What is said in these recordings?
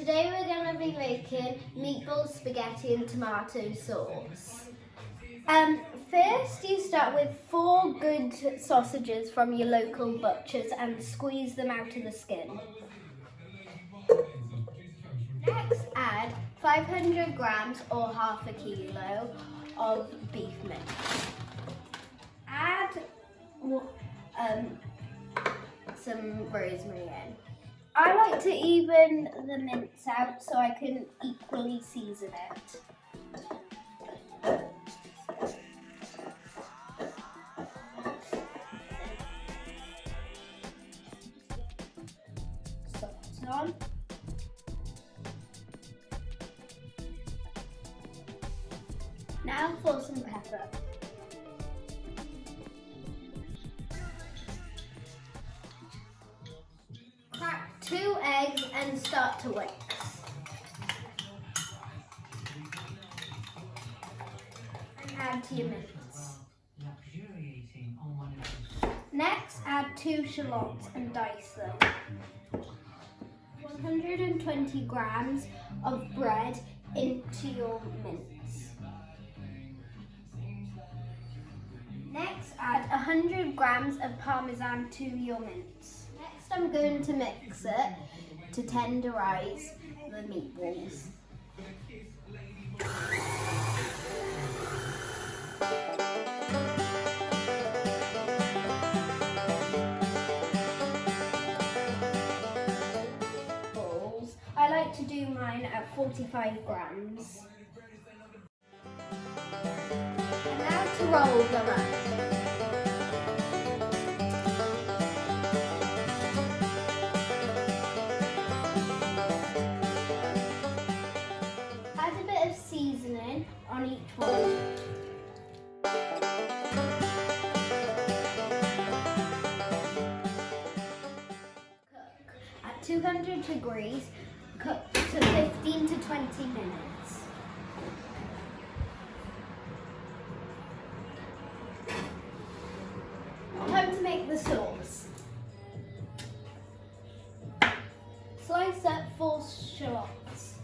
Today we're going to be making meatball, spaghetti and tomato sauce. First you start with 4 good sausages from your local butchers and squeeze them out of the skin. Next add 500 grams or half a kilo of beef mince. Add some rosemary in. I like to even the mince out so I can equally season it. Salt on. Now for some pepper. Crack 2 eggs and start to whisk. And add to your mince. Next, add 2 shallots and dice them. 120 grams of bread into your mince. Next, add 100 grams of parmesan to your mince. Next, I'm going to mix it to tenderize the meatballs. I like to do mine at 45 grams. And now to roll them up. Add a bit of seasoning on each one. Cook at 200 degrees. Cook to 15 to 20 minutes. Time to make the sauce. Slice up 4 shallots.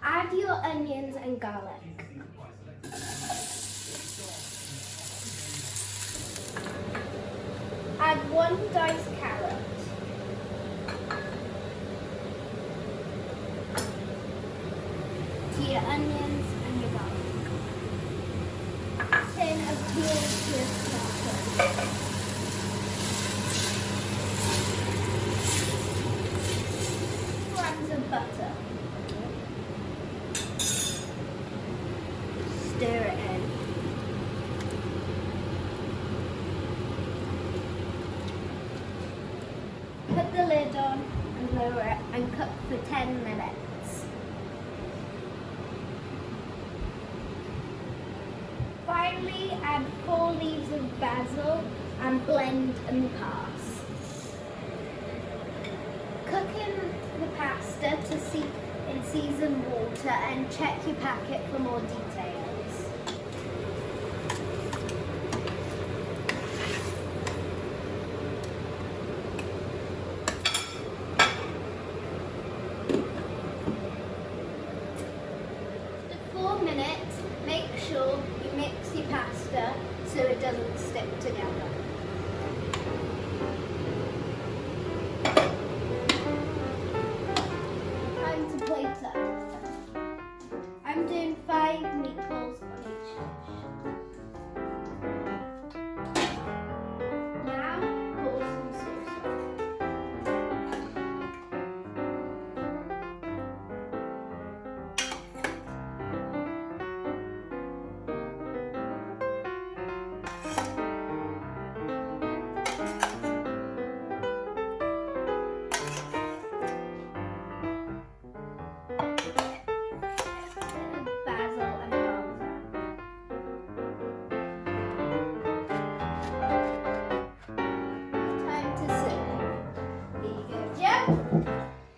Add your onions and garlic. Add 1 diced carrot. To your onions and your garlic. Tin of peeled tomatoes. 2 grams of butter. Stir it in. Put the lid on and lower it and cook for 10 minutes. Finally, add 4 leaves of basil and blend and pass. Cook in the pasta to seep in seasoned water and check your packet for more details. Make sure you mix your pasta so it doesn't stick together. Time to plate up. I'm doing 5 meatballs on each dish. Now pour some sauce on.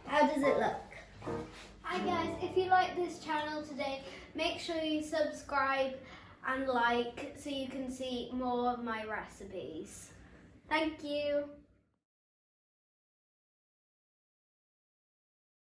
How does it look? Hi guys, if you like this channel today, make sure you subscribe and like so you can see more of my recipes. Thank you.